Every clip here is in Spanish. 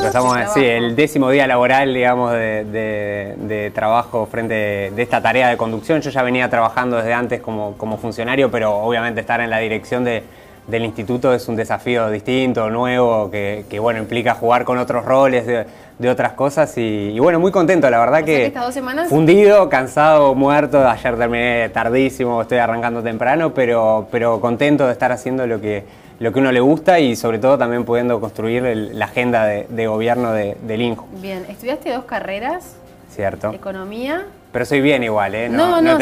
Empezamos, sí, el 10º día laboral, digamos, de trabajo frente de esta tarea de conducción. Yo ya venía trabajando desde antes como funcionario, pero obviamente estar en la dirección del instituto es un desafío distinto, nuevo, que bueno, implica jugar con otros roles de otras cosas y bueno, muy contento, la verdad que estas 2 semanas... fundido, cansado, muerto. Ayer terminé tardísimo, estoy arrancando temprano, pero contento de estar haciendo lo que uno le gusta y sobre todo también pudiendo construir la agenda de gobierno del INJU. Bien, estudiaste 2 carreras. Cierto. Economía. Pero soy bien igual, ¿eh? Sí. No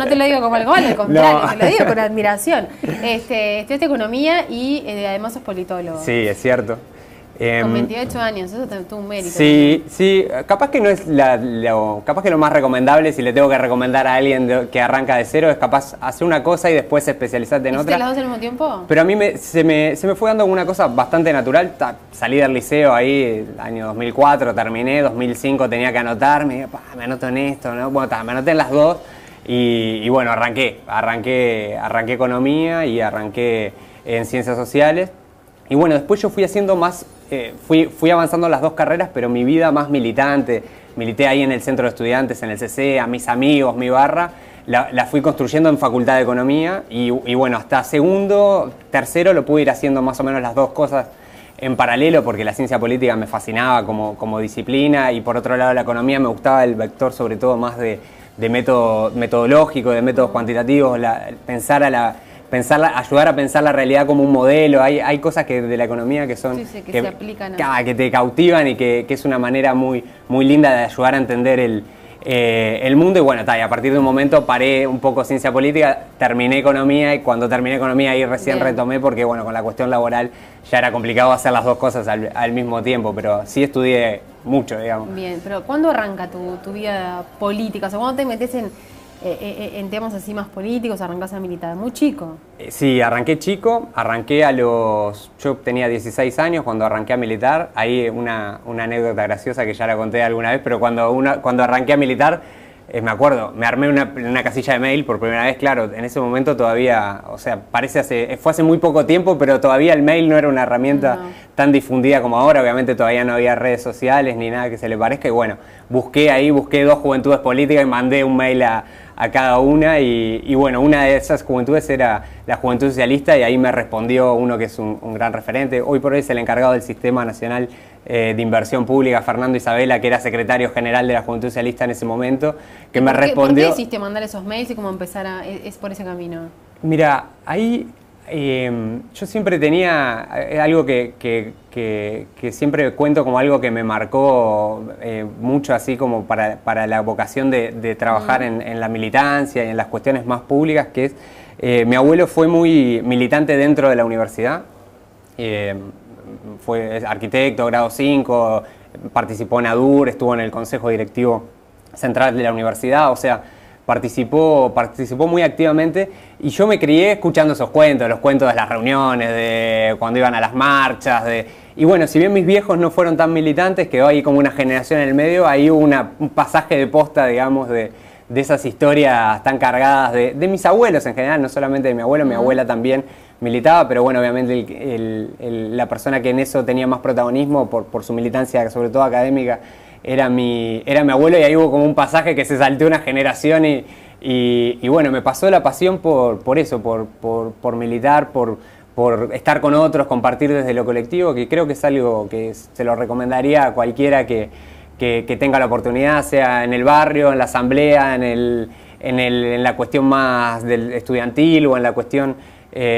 te lo digo como algo, al contrario, te lo digo con admiración. Estudiaste economía y además sos politólogo. Sí, es cierto. Con 28 años, eso es un mérito. Sí, sí, capaz que no es capaz que lo más recomendable, si le tengo que recomendar a alguien que arranca de cero, es capaz hacer una cosa y después especializarte en otra. ¿Hiciste las 2 al mismo tiempo? Pero a mí se me fue dando una cosa bastante natural. Salí del liceo ahí, año 2004, terminé, 2005 tenía que anotarme, me anoto en esto, ¿no? Bueno, me anoté en las 2 y bueno, arranqué economía y arranqué en ciencias sociales. Y bueno, después yo fui haciendo más, fui avanzando las 2 carreras, pero mi vida más militante, milité ahí en el centro de estudiantes, en el CC, a mis amigos, mi barra, la fui construyendo en Facultad de Economía y bueno, hasta segundo, tercero lo pude ir haciendo más o menos las 2 cosas en paralelo porque la ciencia política me fascinaba como disciplina y por otro lado la economía me gustaba el vector sobre todo más de método metodológico, de métodos cuantitativos, ayudar a pensar la realidad como un modelo. Hay cosas de la economía que son que se aplican que te cautivan y que es una manera muy linda de ayudar a entender el mundo. Y bueno, y a partir de un momento paré un poco ciencia política, terminé economía y cuando terminé economía ahí recién retomé porque bueno, con la cuestión laboral ya era complicado hacer las 2 cosas al mismo tiempo, pero sí estudié mucho, digamos. Bien, pero ¿cuándo arranca tu vida política? O sea, ¿cuándo te metes en temas así más políticos, arrancás a militar? Muy chico. Sí, arranqué chico, yo tenía 16 años cuando arranqué a militar. Ahí una anécdota graciosa que ya la conté alguna vez, pero cuando arranqué a militar, me acuerdo, me armé una casilla de mail por primera vez. Claro, en ese momento todavía, o sea, fue hace muy poco tiempo, pero todavía el mail no era una herramienta tan difundida como ahora. Obviamente todavía no había redes sociales ni nada que se le parezca y bueno, busqué 2 juventudes políticas y mandé un mail a cada una y bueno, una de esas juventudes era la Juventud Socialista y ahí me respondió uno que es un gran referente. Hoy por hoy es el encargado del Sistema Nacional de Inversión Pública, Fernando Isabela, que era secretario general de la Juventud Socialista en ese momento, que me respondió... ¿Por qué hiciste mandar esos mails y cómo empezar es por ese camino? Mira, ahí yo siempre tenía algo que siempre cuento como algo que me marcó mucho, así como para la vocación de trabajar en la militancia y en las cuestiones más públicas, que es, mi abuelo fue muy militante dentro de la universidad, fue arquitecto, grado 5, participó en ADUR, estuvo en el consejo directivo central de la universidad, o sea, participó muy activamente y yo me crié escuchando esos cuentos, los cuentos de las reuniones, de cuando iban a las marchas, y bueno, si bien mis viejos no fueron tan militantes, quedó ahí como una generación en el medio, ahí hubo un pasaje de posta, digamos, de esas historias tan cargadas de mis abuelos en general, no solamente de mi abuelo, mi abuela también militaba, pero bueno, obviamente la persona que en eso tenía más protagonismo por su militancia, sobre todo académica, era mi abuelo y ahí hubo como un pasaje que se saltó una generación y bueno, me pasó la pasión por eso, por militar, por estar con otros, compartir desde lo colectivo, que creo que es algo que se lo recomendaría a cualquiera que tenga la oportunidad, sea en el barrio, en la asamblea, en la cuestión más del estudiantil o en la cuestión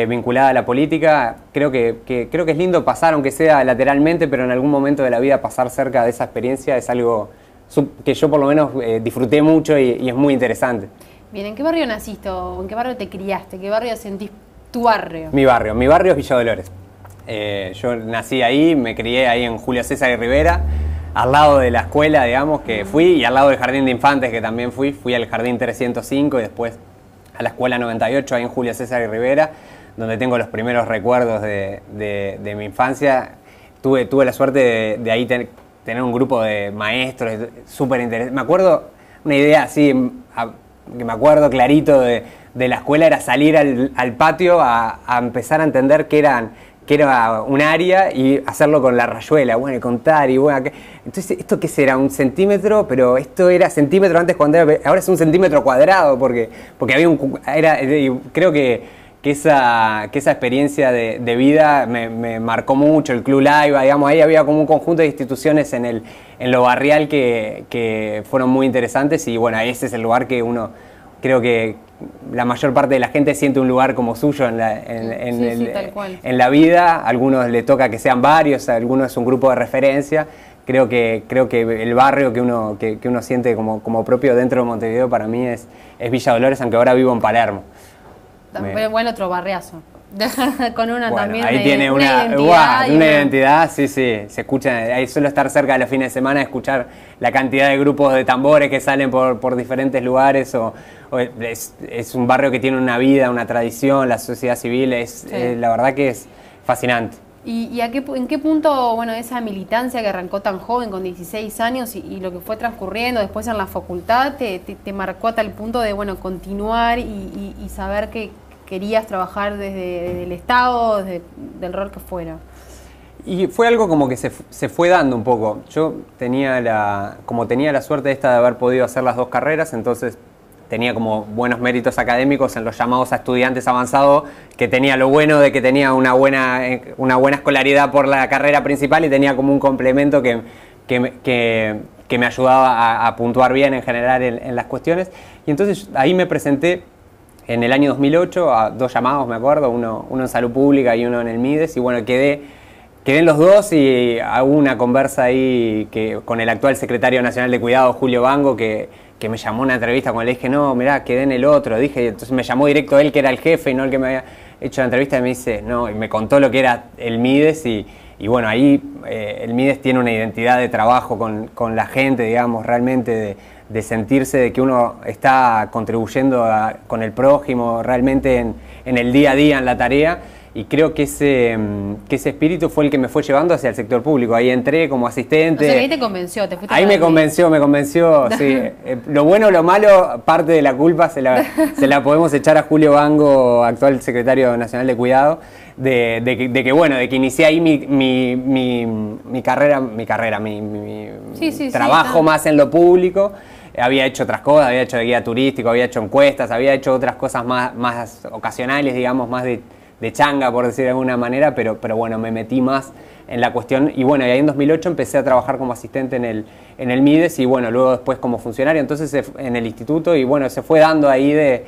vinculada a la política. Creo que es lindo pasar, aunque sea lateralmente, pero en algún momento de la vida pasar cerca de esa experiencia es algo que yo por lo menos disfruté mucho y es muy interesante. Bien, ¿en qué barrio naciste o en qué barrio te criaste? ¿Qué barrio sentís tu barrio? Mi barrio es Villa Dolores. Yo nací ahí, me crié ahí en Julio César y Rivera, al lado de la escuela, digamos, que fui, y al lado del Jardín de Infantes, que también fui al Jardín 305 y después a la Escuela 98, ahí en Julio César y Rivera, donde tengo los primeros recuerdos de mi infancia. Tuve la suerte de ahí tener un grupo de maestros súper interesantes. Me acuerdo, una idea así, que me acuerdo clarito de la escuela, era salir al patio a empezar a entender qué que era un área, y hacerlo con la rayuela, bueno, y contar, y bueno, entonces, ¿esto qué será? ¿Un centímetro? Pero esto era centímetro antes cuando ahora es un centímetro cuadrado, porque había creo que esa experiencia de vida me marcó mucho. El Club Laiva, digamos, ahí había como un conjunto de instituciones en lo barrial que fueron muy interesantes, y bueno, ese es el lugar que uno, creo que la mayor parte de la gente siente un lugar como suyo en la vida. A algunos le toca que sean varios, a algunos es un grupo de referencia. Creo que el barrio que uno siente como propio dentro de Montevideo para mí es Villa Dolores, aunque ahora vivo en Palermo. Bueno, otro barriazo. Con una también ahí tiene una identidad, sí, se escucha, ahí suelo estar cerca de los fines de semana, escuchar la cantidad de grupos de tambores que salen por diferentes lugares, es un barrio que tiene una vida, una tradición, la sociedad civil, la verdad que es fascinante. ¿Y en qué punto, bueno, esa militancia que arrancó tan joven, con 16 años, y lo que fue transcurriendo después en la facultad, te marcó a tal punto de, bueno, continuar y saber que querías trabajar desde el Estado, del rol que fuera? Y fue algo como que se fue dando un poco. Yo tenía la suerte esta de haber podido hacer las dos carreras, entonces tenía como buenos méritos académicos en los llamados a estudiantes avanzados, que tenía lo bueno de que tenía una buena escolaridad por la carrera principal, y tenía como un complemento que me ayudaba a puntuar bien en general en las cuestiones. Y entonces ahí me presenté en el año 2008 a dos llamados, me acuerdo, uno en Salud Pública y uno en el MIDES, y bueno, quedé en los dos, y hubo una conversa ahí con el actual secretario nacional de Cuidado, Julio Bango, que me llamó a una entrevista cuando le dije, no, mirá, quedé en el otro, entonces me llamó directo él, que era el jefe y no el que me había hecho la entrevista, y me dice, no, y me contó lo que era el MIDES, y bueno, ahí el MIDES tiene una identidad de trabajo con la gente, digamos, realmente de sentirse de que uno está contribuyendo con el prójimo realmente en el día a día, en la tarea. Y creo que ese espíritu fue el que me fue llevando hacia el sector público. Ahí entré como asistente. O sea, ahí te convenció, te fuiste. Ahí me convenció, sí. Lo bueno o lo malo, parte de la culpa se la podemos echar a Julio Bango, actual secretario nacional de Cuidado, de que inicié ahí mi carrera, trabajo más en lo público. Había hecho otras cosas, había hecho de guía turístico, había hecho encuestas, había hecho otras cosas más ocasionales, digamos, más de changa, por decir de alguna manera, pero bueno, me metí más en la cuestión, y bueno, y ahí en 2008 empecé a trabajar como asistente en el MIDES, y bueno, luego después como funcionario, entonces en el instituto, y bueno, se fue dando ahí de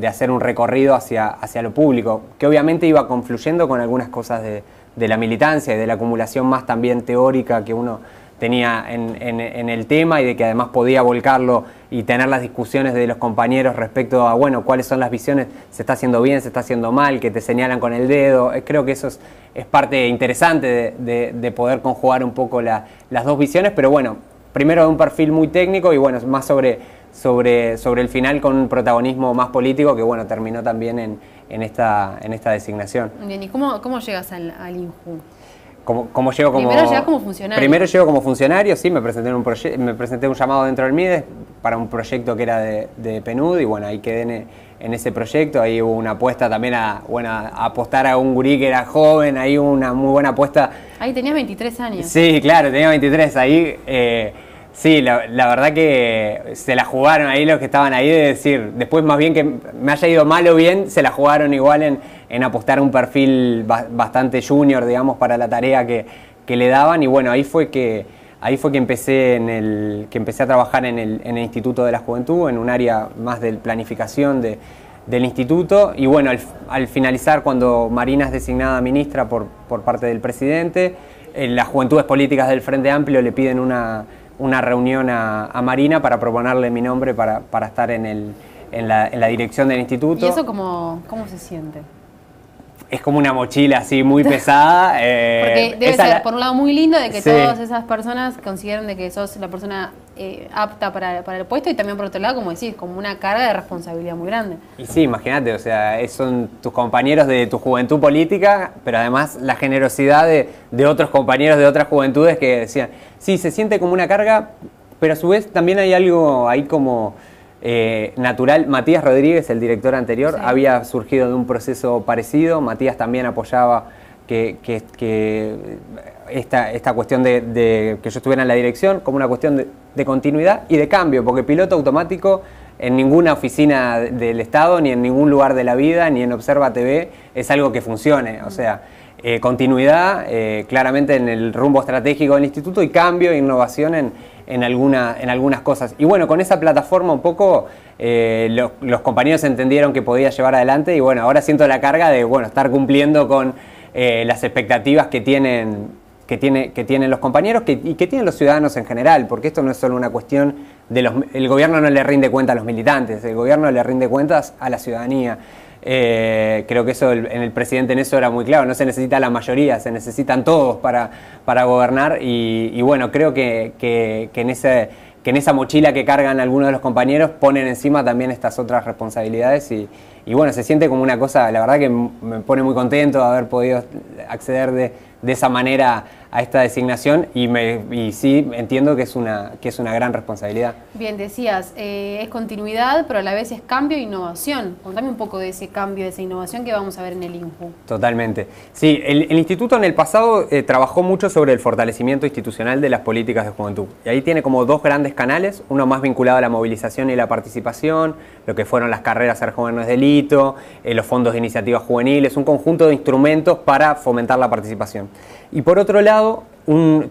hacer un recorrido hacia lo público, que obviamente iba confluyendo con algunas cosas de la militancia y de la acumulación más también teórica que uno tenía en el tema, y de que además podía volcarlo y tener las discusiones de los compañeros respecto a, bueno, cuáles son las visiones, se está haciendo bien, se está haciendo mal, que te señalan con el dedo. Creo que eso es parte interesante de poder conjugar un poco las dos visiones, pero bueno, primero de un perfil muy técnico, y bueno, más sobre el final con un protagonismo más político, que bueno, terminó también en esta designación. Bien, ¿y cómo llegas al INJU? ¿Cómo llego como...? Primero llegas como funcionario. Primero llego como funcionario, sí, me presenté un llamado dentro del MIDES para un proyecto que era de PNUD, y bueno, ahí quedé en ese proyecto. Ahí hubo una apuesta también a apostar a un gurí que era joven, ahí hubo una muy buena apuesta. Ahí tenías 23 años. Sí, claro, tenía 23, ahí... sí, la verdad que se la jugaron ahí los que estaban ahí, de decir, después más bien que me haya ido mal o bien, se la jugaron igual en apostar a un perfil bastante junior, digamos, para la tarea que le daban, y bueno, ahí fue que empecé a trabajar en el Instituto de la Juventud, en un área más de planificación del instituto, y bueno, al finalizar, cuando Marina es designada ministra por parte del presidente, las Juventudes Políticas del Frente Amplio le piden una reunión a Marina para proponerle mi nombre para estar en la dirección del instituto. ¿Y eso cómo se siente? Es como una mochila así muy pesada. Porque debe ser, por un lado, muy lindo de que todas esas personas consideren de que sos la persona apta para el puesto, y también por otro lado, como decís, como una carga de responsabilidad muy grande. Y sí, imagínate, o sea, son tus compañeros de tu juventud política, pero además la generosidad de otros compañeros de otras juventudes que decían, sí, se siente como una carga, pero a su vez también hay algo ahí como natural. Matías Rodríguez, el director anterior, Sí. había surgido de un proceso parecido. Matías también apoyaba que esta cuestión de que yo estuviera en la dirección como una cuestión de continuidad y de cambio, porque piloto automático en ninguna oficina del Estado, ni en ningún lugar de la vida, ni en Observa TV, es algo que funcione. O sea, continuidad claramente en el rumbo estratégico del instituto y cambio e innovación en algunas cosas. Y bueno, con esa plataforma un poco los compañeros entendieron que podía llevar adelante y bueno, ahora siento la carga de estar cumpliendo con las expectativas que tienen los compañeros y que tienen los ciudadanos en general, porque esto no es solo una cuestión el gobierno no le rinde cuenta a los militantes, el gobierno le rinde cuentas a la ciudadanía. Creo que eso en el presidente en eso era muy claro, no se necesita la mayoría, se necesitan todos para gobernar y bueno, creo que en esa mochila que cargan algunos de los compañeros ponen encima también estas otras responsabilidades y bueno, se siente como una cosa, la verdad que me pone muy contento de haber podido acceder de esa manera a esta designación y sí entiendo que es una gran responsabilidad. Bien, decías, es continuidad, pero a la vez es cambio e innovación. Contame un poco de ese cambio, de esa innovación que vamos a ver en el INJU. Totalmente. Sí, el instituto en el pasado trabajó mucho sobre el fortalecimiento institucional de las políticas de juventud. Y ahí tiene como dos grandes canales, uno más vinculado a la movilización y la participación, lo que fueron las carreras Ser Joven No es Delito, los fondos de iniciativas juveniles, un conjunto de instrumentos para fomentar la participación. Y por otro lado,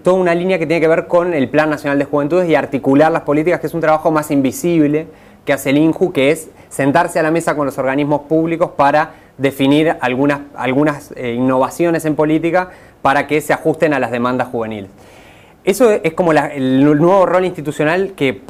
toda una línea que tiene que ver con el Plan Nacional de Juventudes y articular las políticas, que es un trabajo más invisible que hace el INJU, que es sentarse a la mesa con los organismos públicos para definir algunas innovaciones en política para que se ajusten a las demandas juveniles. Eso es como el nuevo rol institucional que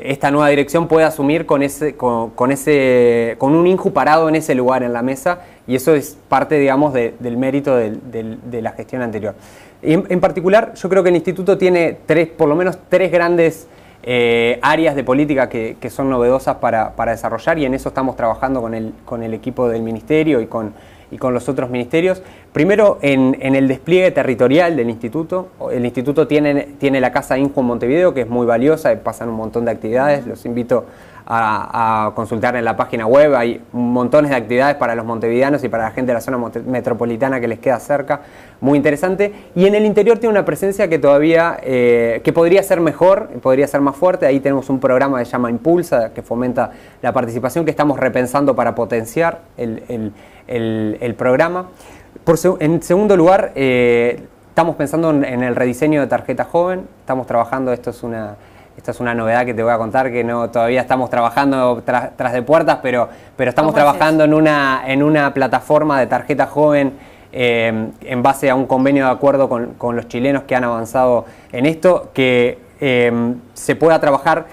esta nueva dirección puede asumir con un INJU parado en ese lugar en la mesa, y eso es parte, digamos, del mérito de la gestión anterior. En particular, yo creo que el instituto tiene por lo menos tres grandes áreas de política que son novedosas para desarrollar, y en eso estamos trabajando con el equipo del ministerio y con los otros ministerios. Primero, en el despliegue territorial del instituto. El instituto tiene la Casa INJU en Montevideo, que es muy valiosa, pasan un montón de actividades, los invito a consultar en la página web, hay montones de actividades para los montevideanos y para la gente de la zona metropolitana que les queda cerca, muy interesante. Y en el interior tiene una presencia que todavía, que podría ser mejor, podría ser más fuerte. Ahí tenemos un programa que se llama Impulsa, que fomenta la participación, que estamos repensando para potenciar el programa. En segundo lugar, estamos pensando en el rediseño de tarjeta joven, estamos trabajando, esta es una novedad que te voy a contar, que todavía estamos trabajando tras de puertas, pero estamos trabajando en una plataforma de tarjeta joven en base a un convenio de acuerdo con los chilenos que han avanzado en esto, que se pueda trabajar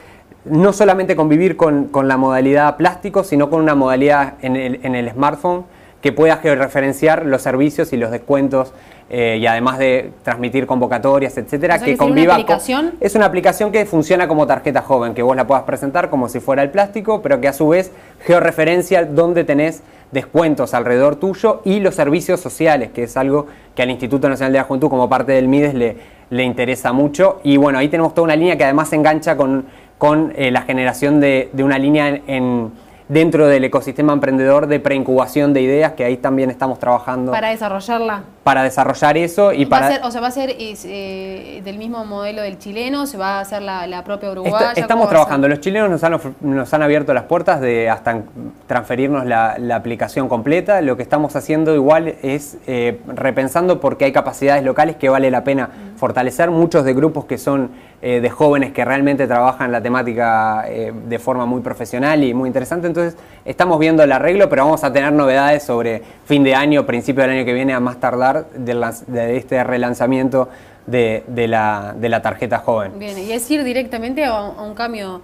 no solamente convivir con la modalidad plástico, sino con una modalidad en el smartphone que pueda georreferenciar los servicios y los descuentos y además de transmitir convocatorias, etcétera, que conviva. ¿Es una aplicación? Es una aplicación que funciona como tarjeta joven, que vos la puedas presentar como si fuera el plástico, pero que a su vez georreferencia dónde tenés descuentos alrededor tuyo y los servicios sociales, que es algo que al Instituto Nacional de la Juventud, como parte del MIDES, le interesa mucho. Y bueno, ahí tenemos toda una línea que además se engancha con la generación de una línea dentro del ecosistema emprendedor de preincubación de ideas, que ahí también estamos trabajando. ¿Para desarrollarla? Para desarrollar eso y ¿Va a ser del mismo modelo del chileno? ¿Se va a hacer la propia uruguaya? Estamos trabajando. Los chilenos nos han abierto las puertas de hasta transferirnos la aplicación completa. Lo que estamos haciendo igual es repensando, porque hay capacidades locales que vale la pena fortalecer. Muchos de grupos que son de jóvenes que realmente trabajan la temática de forma muy profesional y muy interesante. Entonces estamos viendo el arreglo, pero vamos a tener novedades sobre fin de año, principio del año que viene, a más tardar, de este relanzamiento de la tarjeta joven. Bien, y es ir directamente a un cambio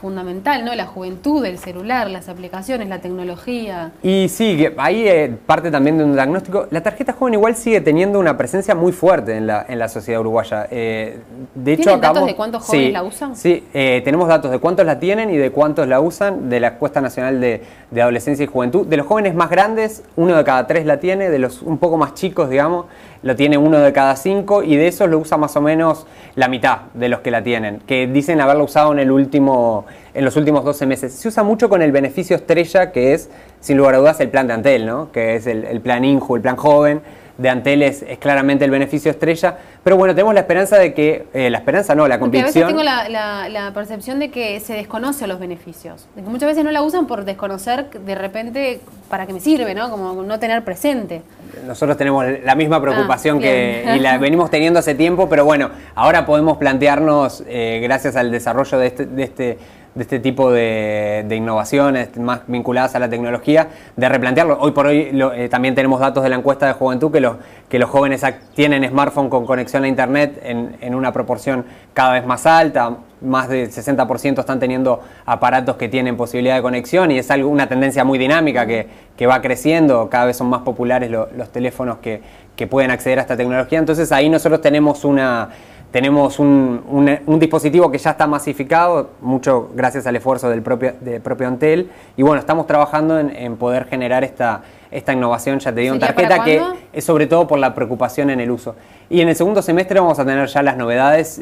fundamental, ¿no? La juventud, el celular, las aplicaciones, la tecnología. Y sí, ahí parte también de un diagnóstico. La tarjeta joven igual sigue teniendo una presencia muy fuerte en la sociedad uruguaya. De hecho, ¿Tienen datos de cuántos jóvenes la usan? Sí, tenemos datos de cuántos la tienen y de cuántos la usan, de la Encuesta Nacional de Adolescencia y Juventud. De los jóvenes más grandes, 1 de cada 3 la tiene, de los un poco más chicos, digamos, lo tiene 1 de cada 5 y de esos lo usa más o menos la mitad de los que la tienen, que dicen haberlo usado en los últimos 12 meses. Se usa mucho con el beneficio estrella, que es, sin lugar a dudas, el plan de Antel, ¿no? Que es el plan Inju, el plan joven de Antel es claramente el beneficio estrella, pero bueno, tenemos la esperanza de que, la convicción. Porque a veces tengo la percepción de que se desconocen los beneficios, de que muchas veces no la usan por desconocer de repente para qué me sirve, ¿no? Como no tener presente. Nosotros tenemos la misma preocupación y la venimos teniendo hace tiempo, pero bueno, ahora podemos plantearnos, gracias al desarrollo de este tipo de innovaciones más vinculadas a la tecnología, de replantearlo. Hoy por hoy también tenemos datos de la encuesta de juventud que los jóvenes tienen smartphone con conexión a internet en una proporción cada vez más alta. Más del 60% están teniendo aparatos que tienen posibilidad de conexión y es una tendencia muy dinámica que va creciendo. Cada vez son más populares los teléfonos que pueden acceder a esta tecnología. Entonces ahí nosotros tenemos un dispositivo que ya está masificado, mucho gracias al esfuerzo del propio Antel, y bueno, estamos trabajando en poder generar esta innovación, ya te digo, en tarjeta, que es sobre todo por la preocupación en el uso. Y en el segundo semestre vamos a tener ya las novedades,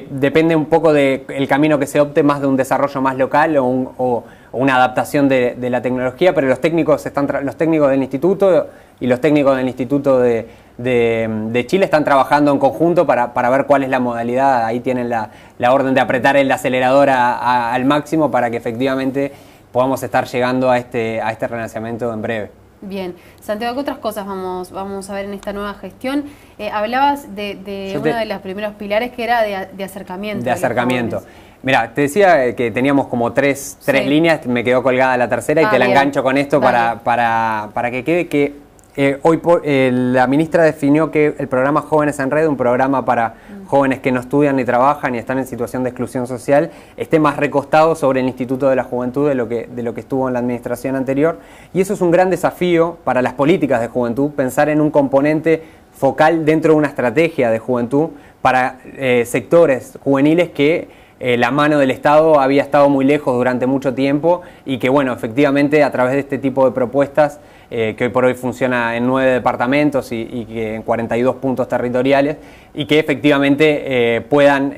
depende un poco del camino que se opte, más de un desarrollo más local o una adaptación de la tecnología, pero los técnicos del instituto y los técnicos del Instituto de Chile están trabajando en conjunto para ver cuál es la modalidad. Ahí tienen la orden de apretar el acelerador al máximo para que efectivamente podamos estar llegando a este relanzamiento en breve. Bien. Santiago, ¿qué otras cosas vamos a ver en esta nueva gestión? Hablabas de uno de los primeros pilares que era de acercamiento. De acercamiento. Mira, te decía que teníamos como tres líneas, me quedó colgada la tercera y te la engancho con esto para que quede que hoy la ministra definió que el programa Jóvenes en Red, un programa para jóvenes que no estudian ni trabajan y están en situación de exclusión social, esté más recostado sobre el Instituto de la Juventud de lo que estuvo en la administración anterior. Y eso es un gran desafío para las políticas de juventud, pensar en un componente focal dentro de una estrategia de juventud para sectores juveniles que la mano del Estado había estado muy lejos durante mucho tiempo y que, bueno, efectivamente a través de este tipo de propuestas que hoy por hoy funciona en 9 departamentos y que en 42 puntos territoriales y que efectivamente puedan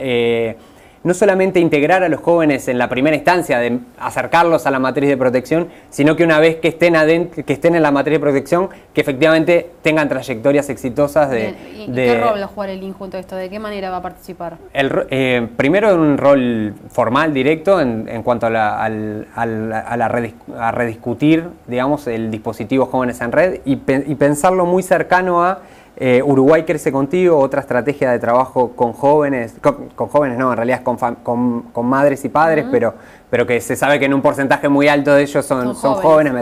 no solamente integrar a los jóvenes en la primera instancia de acercarlos a la matriz de protección, sino que una vez que estén en la matriz de protección, que efectivamente tengan trayectorias exitosas ¿Y qué rol va a jugar el INJU en todo esto? ¿De qué manera va a participar? Primero en un rol formal, directo, en cuanto a rediscutir, digamos, el dispositivo Jóvenes en Red y pensarlo muy cercano a Uruguay Crece Contigo, otra estrategia de trabajo con jóvenes, con jóvenes no, en realidad con madres y padres, pero que se sabe que en un porcentaje muy alto de ellos son jóvenes,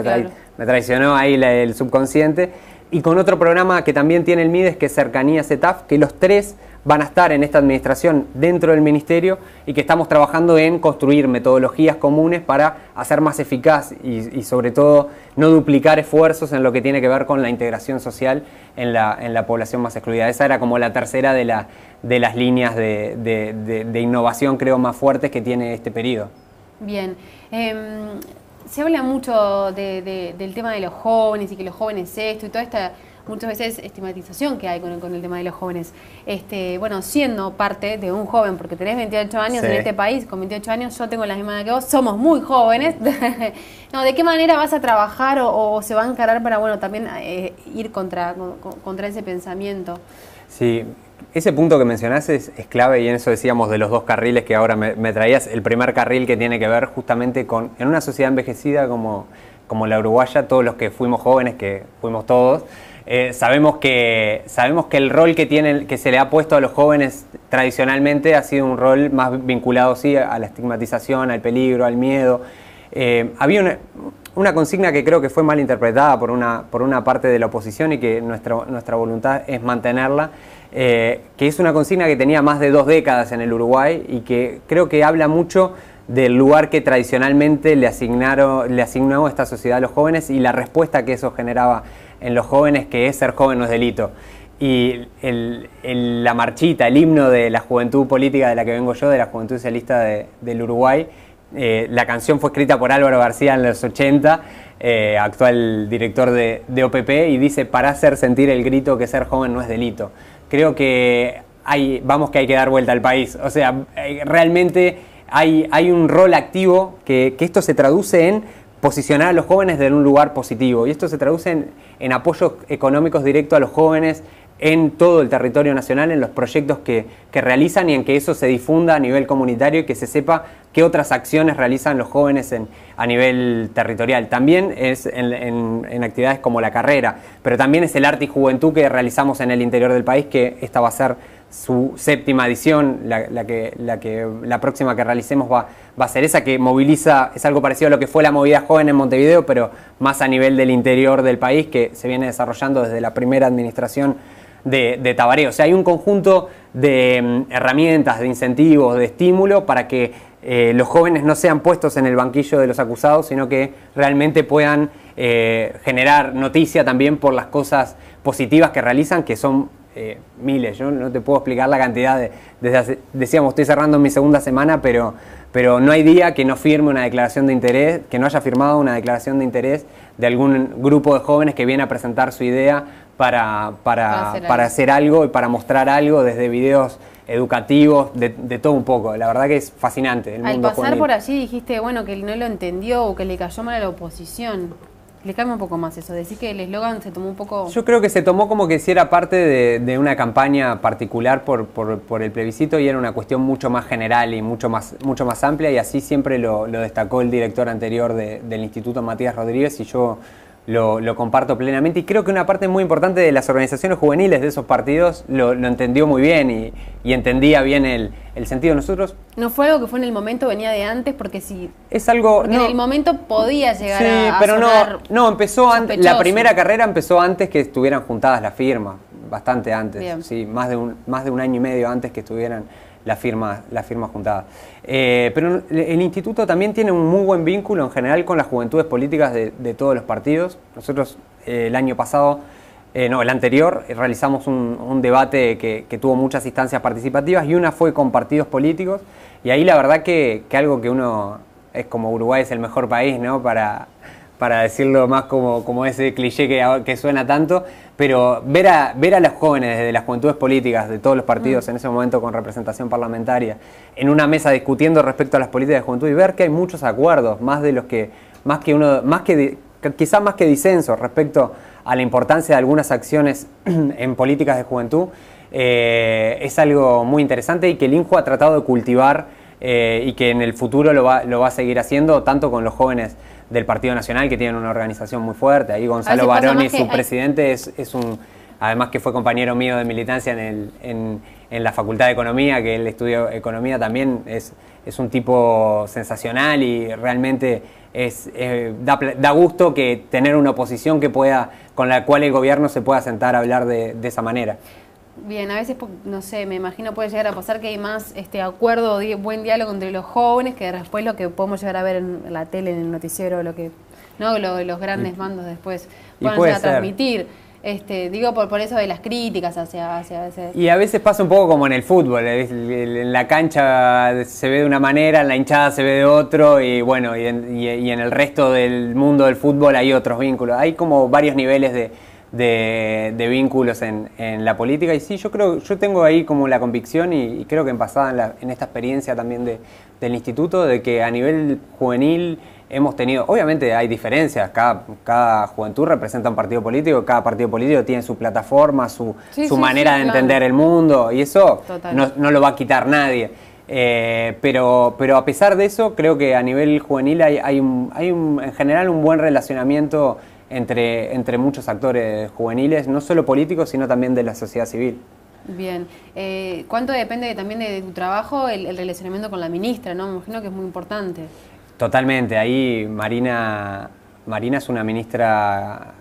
me traicionó ahí el subconsciente. Y con otro programa que también tiene el MIDES, que es Cercanía CETAF, que los tres van a estar en esta administración dentro del ministerio y que estamos trabajando en construir metodologías comunes para hacer más eficaz y sobre todo no duplicar esfuerzos en lo que tiene que ver con la integración social en la población más excluida. Esa era como la tercera de las líneas de innovación, creo, más fuertes que tiene este periodo. Bien. Se habla mucho del tema de los jóvenes y que los jóvenes esto y toda esta muchas veces estigmatización que hay con el tema de los jóvenes. Bueno, siendo parte de un joven, porque tenés 28 años en este país, con 28 años yo tengo la misma edad que vos, somos muy jóvenes. No, ¿de qué manera vas a trabajar o se va a encarar para, bueno, también ir contra ese pensamiento? Sí, ese punto que mencionás es clave y en eso decíamos de los dos carriles que ahora me traías. El primer carril que tiene que ver justamente con, en una sociedad envejecida como la uruguaya, todos los que fuimos jóvenes, que fuimos todos, sabemos que el rol que se le ha puesto a los jóvenes tradicionalmente ha sido un rol más vinculado sí a la estigmatización, al peligro, al miedo. Había una consigna que creo que fue mal interpretada por una parte de la oposición y que nuestra voluntad es mantenerla, que es una consigna que tenía más de 2 décadas en el Uruguay y que creo que habla mucho del lugar que tradicionalmente le asignó esta sociedad a los jóvenes y la respuesta que eso generaba en los jóvenes, que es ser joven no es delito. Y la marchita, el himno de la juventud política de la que vengo yo, de la Juventud Socialista del Uruguay, la canción fue escrita por Álvaro García en los 80 actual director de OPP, y dice: para hacer sentir el grito que ser joven no es delito. Creo que hay que dar vuelta al país. O sea, realmente hay un rol activo que esto se traduce en posicionar a los jóvenes en un lugar positivo, y esto se traduce en apoyos económicos directos a los jóvenes en todo el territorio nacional, en los proyectos que realizan, y en que eso se difunda a nivel comunitario y que se sepa qué otras acciones realizan los jóvenes a nivel territorial. También es en actividades como la carrera, pero también es el arte y juventud que realizamos en el interior del país, que esta va a ser su 7ª edición, la próxima que realicemos va a ser esa, que moviliza, es algo parecido a lo que fue la movida joven en Montevideo, pero más a nivel del interior del país, que se viene desarrollando desde la primera administración de Tabaré. O sea, hay un conjunto de herramientas, de incentivos, de estímulo para que los jóvenes no sean puestos en el banquillo de los acusados, sino que realmente puedan generar noticia también por las cosas positivas que realizan, que son miles. Yo no te puedo explicar la cantidad decíamos, estoy cerrando mi 2ª semana, pero no hay día que no firme una declaración de interés, que no haya firmado una declaración de interés de algún grupo de jóvenes que viene a presentar su idea para hacer algo y para mostrar algo, desde videos educativos, de todo un poco. La verdad que es fascinante el mundo juvenil. Al pasar por allí dijiste, bueno, que no lo entendió o que le cayó mal a la oposición. Explícame un poco más eso, decir que el eslogan se tomó un poco... Yo creo que se tomó como que si era parte de una campaña particular por el plebiscito, y era una cuestión mucho más general y mucho más amplia, y así siempre lo destacó el director anterior del Instituto, Matías Rodríguez, y yo lo comparto plenamente, y creo que una parte muy importante de las organizaciones juveniles de esos partidos lo entendió muy bien y entendía bien el sentido de nosotros. No fue algo que fue en el momento, venía de antes, porque si... Es algo... Porque en el momento podía llegar a pero sonar no, empezó antes, la primera carrera empezó antes que estuvieran juntadas las firmas, bastante antes. Bien. Sí, más de un año y medio antes que estuvieran las firmas juntadas. Pero el instituto también tiene un muy buen vínculo en general con las juventudes políticas de todos los partidos. Nosotros el año pasado, el anterior, realizamos un debate que tuvo muchas instancias participativas, y una fue con partidos políticos, y ahí la verdad que algo que uno, es como Uruguay es el mejor país, ¿no? Para decirlo más como ese cliché que suena tanto, pero ver a los jóvenes de las juventudes políticas de todos los partidos en ese momento con representación parlamentaria en una mesa discutiendo respecto a las políticas de juventud, y ver que hay muchos acuerdos, quizás más que disensos respecto a la importancia de algunas acciones en políticas de juventud, es algo muy interesante, y que el INJU ha tratado de cultivar, y que en el futuro lo va a seguir haciendo, tanto con los jóvenes del Partido Nacional, que tienen una organización muy fuerte. Ahí Gonzalo Baroni, su presidente, además que fue compañero mío de militancia en la Facultad de Economía, que él estudió Economía también, es un tipo sensacional, y realmente da gusto que tener una oposición con la cual el gobierno se pueda sentar a hablar de esa manera. Bien, a veces, no sé, me imagino puede llegar a pasar que hay más acuerdo, buen diálogo entre los jóvenes, que después lo que podemos llegar a ver en la tele, en el noticiero, los grandes mandos después puedan llegar a transmitir. Digo por eso de las críticas hacia ese... Y a veces pasa un poco como en el fútbol, en la cancha se ve de una manera, en la hinchada se ve de otro, y bueno, y en el resto del mundo del fútbol hay otros vínculos. Hay como varios niveles de vínculos en la política, y sí, yo tengo ahí como la convicción, y creo que en esta experiencia también del instituto, de que a nivel juvenil hemos tenido, obviamente hay diferencias, cada juventud representa un partido político, cada partido político tiene su plataforma, su manera de entender el mundo, y eso no lo va a quitar nadie. Pero a pesar de eso, creo que a nivel juvenil hay en general un buen relacionamiento entre muchos actores juveniles, no solo políticos, sino también de la sociedad civil. Bien. ¿Cuánto depende también de tu trabajo el relacionamiento con la ministra, ¿no? Me imagino que es muy importante. Totalmente. Ahí Marina es una ministra,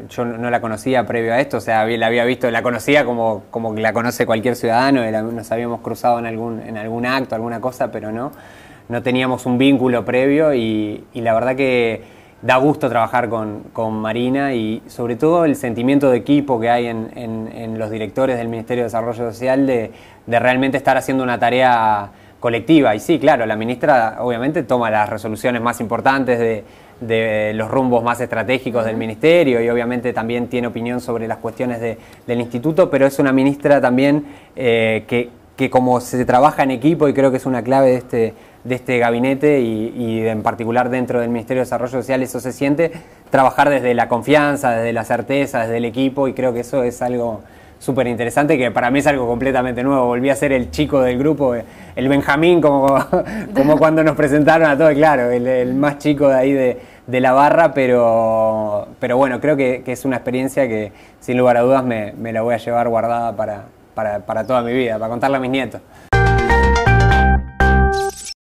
yo no la conocía previo a esto, o sea, la había visto, la conocía como la conoce cualquier ciudadano, nos habíamos cruzado en algún acto, alguna cosa, pero no teníamos un vínculo previo, y la verdad que da gusto trabajar con Marina, y sobre todo el sentimiento de equipo que hay en los directores del Ministerio de Desarrollo Social de realmente estar haciendo una tarea colectiva. Y sí, claro, la ministra obviamente toma las resoluciones más importantes de los rumbos más estratégicos del ministerio y obviamente también tiene opinión sobre las cuestiones del instituto, pero es una ministra también que como se trabaja en equipo, y creo que es una clave de este gabinete y en particular dentro del Ministerio de Desarrollo Social, eso se siente, trabajar desde la confianza, desde la certeza, desde el equipo, y creo que eso es algo súper interesante, que para mí es algo completamente nuevo. Volví a ser el chico del grupo, el Benjamín, como cuando nos presentaron a todos, claro, el más chico de ahí de la barra, pero bueno, creo que es una experiencia que sin lugar a dudas me la voy a llevar guardada para toda mi vida, para contarle a mis nietos.